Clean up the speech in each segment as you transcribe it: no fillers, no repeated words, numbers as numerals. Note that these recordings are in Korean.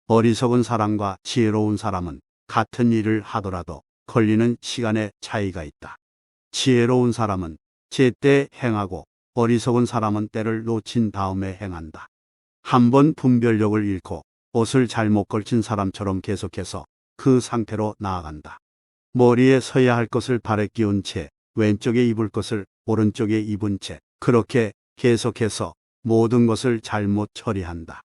어리석은 사람과 지혜로운 사람은 같은 일을 하더라도 걸리는 시간의 차이가 있다. 지혜로운 사람은 제때 행하고 어리석은 사람은 때를 놓친 다음에 행한다. 한번 분별력을 잃고 옷을 잘못 걸친 사람처럼 계속해서 그 상태로 나아간다. 머리에 서야 할 것을 발에 끼운 채 왼쪽에 입을 것을 오른쪽에 입은 채 그렇게 계속해서 모든 것을 잘못 처리한다.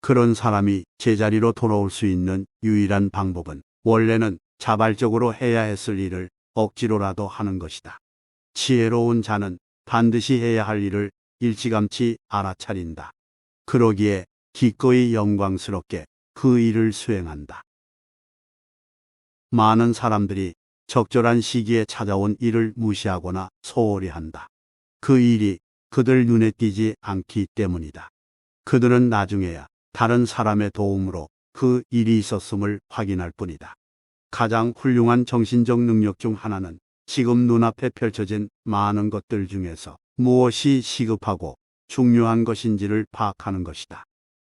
그런 사람이 제자리로 돌아올 수 있는 유일한 방법은 원래는 자발적으로 해야 했을 일을 억지로라도 하는 것이다. 지혜로운 자는 반드시 해야 할 일을 일찌감치 알아차린다. 그러기에 기꺼이 영광스럽게 그 일을 수행한다. 많은 사람들이 적절한 시기에 찾아온 일을 무시하거나 소홀히 한다. 그 일이 그들 눈에 띄지 않기 때문이다. 그들은 나중에야 다른 사람의 도움으로 그 일이 있었음을 확인할 뿐이다. 가장 훌륭한 정신적 능력 중 하나는 지금 눈앞에 펼쳐진 많은 것들 중에서 무엇이 시급하고 중요한 것인지를 파악하는 것이다.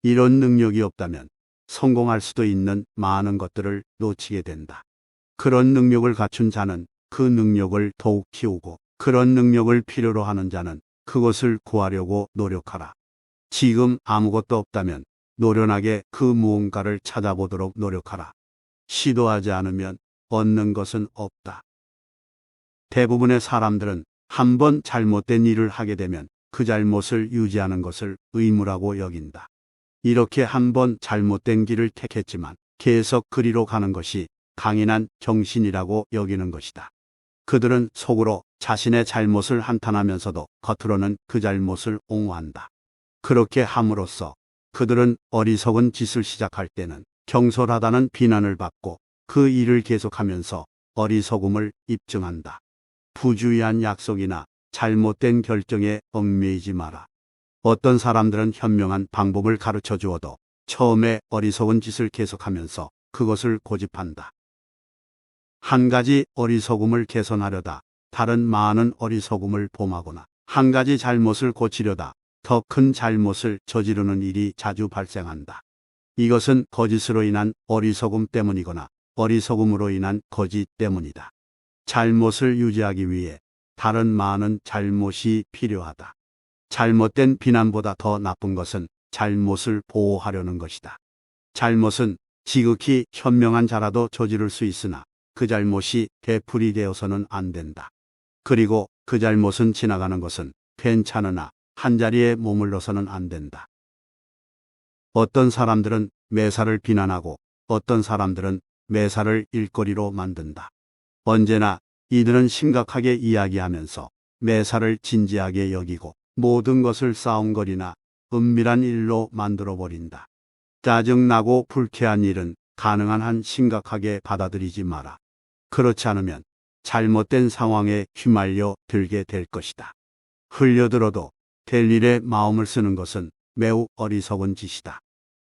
이런 능력이 없다면 성공할 수도 있는 많은 것들을 놓치게 된다. 그런 능력을 갖춘 자는 그 능력을 더욱 키우고 그런 능력을 필요로 하는 자는 그것을 구하려고 노력하라. 지금 아무것도 없다면 노련하게 그 무언가를 찾아보도록 노력하라. 시도하지 않으면 얻는 것은 없다. 대부분의 사람들은 한번 잘못된 일을 하게 되면 그 잘못을 유지하는 것을 의무라고 여긴다. 이렇게 한번 잘못된 길을 택했지만 계속 그리로 가는 것이 강인한 정신이라고 여기는 것이다. 그들은 속으로 자신의 잘못을 한탄하면서도 겉으로는 그 잘못을 옹호한다. 그렇게 함으로써 그들은 어리석은 짓을 시작할 때는 경솔하다는 비난을 받고 그 일을 계속하면서 어리석음을 입증한다. 부주의한 약속이나 잘못된 결정에 얽매이지 마라. 어떤 사람들은 현명한 방법을 가르쳐 주어도 처음에 어리석은 짓을 계속하면서 그것을 고집한다. 한 가지 어리석음을 개선하려다 다른 많은 어리석음을 범하거나 한 가지 잘못을 고치려다 더 큰 잘못을 저지르는 일이 자주 발생한다. 이것은 거짓으로 인한 어리석음 때문이거나 어리석음으로 인한 거짓 때문이다. 잘못을 유지하기 위해 다른 많은 잘못이 필요하다. 잘못된 비난보다 더 나쁜 것은 잘못을 보호하려는 것이다. 잘못은 지극히 현명한 자라도 저지를 수 있으나 그 잘못이 되풀이 되어서는 안 된다. 그리고 그 잘못은 지나가는 것은 괜찮으나 한자리에 머물러서는 안 된다. 어떤 사람들은 매사를 비난하고 어떤 사람들은 매사를 일거리로 만든다. 언제나 이들은 심각하게 이야기하면서 매사를 진지하게 여기고 모든 것을 싸움거리나 은밀한 일로 만들어버린다. 짜증나고 불쾌한 일은 가능한 한 심각하게 받아들이지 마라. 그렇지 않으면 잘못된 상황에 휘말려 들게 될 것이다. 흘려들어도 될 일에 마음을 쓰는 것은 매우 어리석은 짓이다.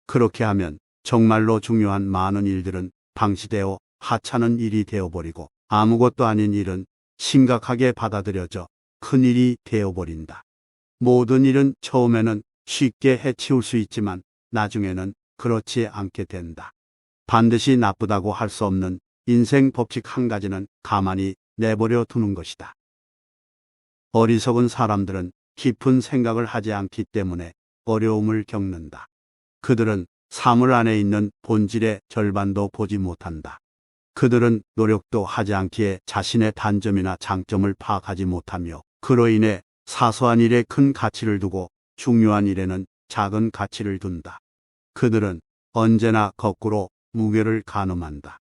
그렇게 하면 정말로 중요한 많은 일들은 방치되어 하찮은 일이 되어버리고 아무것도 아닌 일은 심각하게 받아들여져 큰 일이 되어버린다. 모든 일은 처음에는 쉽게 해치울 수 있지만 나중에는 그렇지 않게 된다. 반드시 나쁘다고 할 수 없는 인생 법칙 한 가지는 가만히 내버려 두는 것이다. 어리석은 사람들은 깊은 생각을 하지 않기 때문에 어려움을 겪는다. 그들은 사물 안에 있는 본질의 절반도 보지 못한다. 그들은 노력도 하지 않기에 자신의 단점이나 장점을 파악하지 못하며 그로 인해 사소한 일에 큰 가치를 두고 중요한 일에는 작은 가치를 둔다. 그들은 언제나 거꾸로 무게를 가늠한다.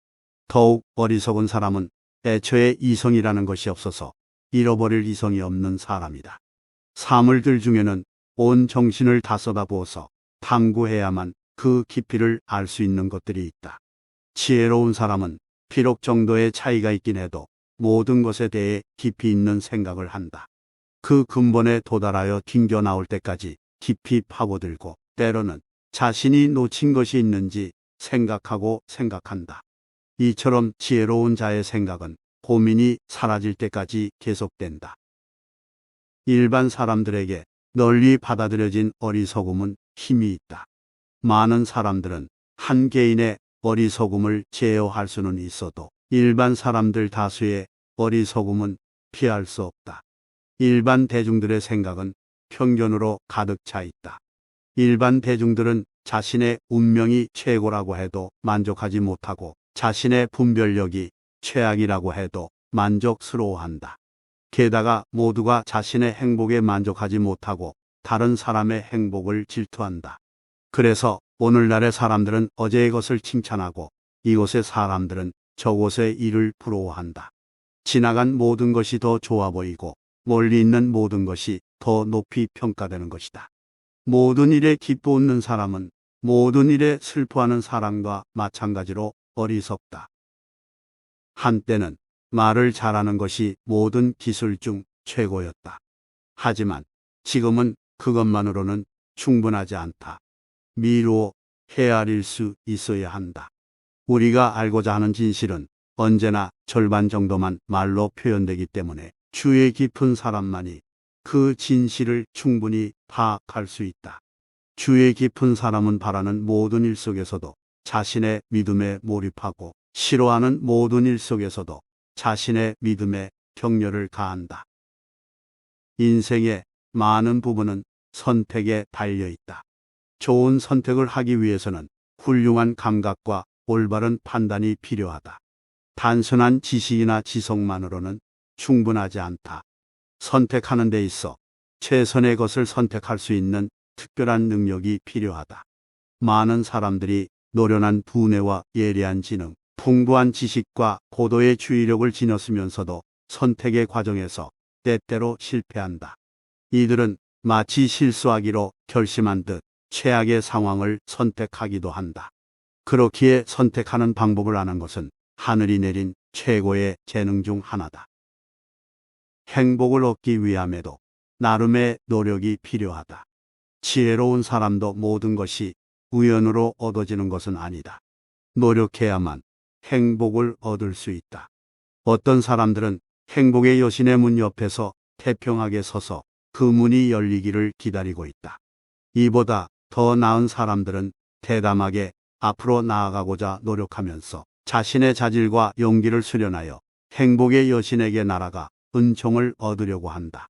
더욱 어리석은 사람은 애초에 이성이라는 것이 없어서 잃어버릴 이성이 없는 사람이다. 사물들 중에는 온 정신을 다 쏟아부어서 탐구해야만 그 깊이를 알 수 있는 것들이 있다. 지혜로운 사람은 비록 정도의 차이가 있긴 해도 모든 것에 대해 깊이 있는 생각을 한다. 그 근본에 도달하여 튕겨 나올 때까지 깊이 파고들고 때로는 자신이 놓친 것이 있는지 생각하고 생각한다. 이처럼 지혜로운 자의 생각은 고민이 사라질 때까지 계속된다. 일반 사람들에게 널리 받아들여진 어리석음은 힘이 있다. 많은 사람들은 한 개인의 어리석음을 제어할 수는 있어도 일반 사람들 다수의 어리석음은 피할 수 없다. 일반 대중들의 생각은 편견으로 가득 차 있다. 일반 대중들은 자신의 운명이 최고라고 해도 만족하지 못하고 자신의 분별력이 최악이라고 해도 만족스러워한다. 게다가 모두가 자신의 행복에 만족하지 못하고 다른 사람의 행복을 질투한다. 그래서 오늘날의 사람들은 어제의 것을 칭찬하고 이곳의 사람들은 저곳의 일을 부러워한다. 지나간 모든 것이 더 좋아 보이고 멀리 있는 모든 것이 더 높이 평가되는 것이다. 모든 일에 기뻐 웃는 사람은 모든 일에 슬퍼하는 사람과 마찬가지로 어리석다. 한때는 말을 잘하는 것이 모든 기술 중 최고였다. 하지만 지금은 그것만으로는 충분하지 않다. 미루어 헤아릴 수 있어야 한다. 우리가 알고자 하는 진실은 언제나 절반 정도만 말로 표현되기 때문에 주의 깊은 사람만이 그 진실을 충분히 파악할 수 있다. 주의 깊은 사람은 바라는 모든 일 속에서도 자신의 믿음에 몰입하고 싫어하는 모든 일 속에서도 자신의 믿음에 격려를 가한다. 인생의 많은 부분은 선택에 달려 있다. 좋은 선택을 하기 위해서는 훌륭한 감각과 올바른 판단이 필요하다. 단순한 지식이나 지성만으로는 충분하지 않다. 선택하는 데 있어 최선의 것을 선택할 수 있는 특별한 능력이 필요하다. 많은 사람들이 노련한 두뇌와 예리한 지능, 풍부한 지식과 고도의 주의력을 지녔으면서도 선택의 과정에서 때때로 실패한다. 이들은 마치 실수하기로 결심한 듯 최악의 상황을 선택하기도 한다. 그렇기에 선택하는 방법을 아는 것은 하늘이 내린 최고의 재능 중 하나다. 행복을 얻기 위함에도 나름의 노력이 필요하다. 지혜로운 사람도 모든 것이 우연으로 얻어지는 것은 아니다. 노력해야만 행복을 얻을 수 있다. 어떤 사람들은 행복의 여신의 문 옆에서 태평하게 서서 그 문이 열리기를 기다리고 있다. 이보다 더 나은 사람들은 대담하게 앞으로 나아가고자 노력하면서 자신의 자질과 용기를 수련하여 행복의 여신에게 날아가 은총을 얻으려고 한다.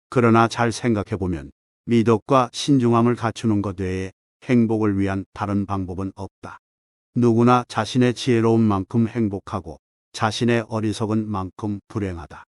그러나 잘 생각해보면 미덕과 신중함을 갖추는 것 외에 행복을 위한 다른 방법은 없다. 누구나 자신의 지혜로운 만큼 행복하고 자신의 어리석은 만큼 불행하다.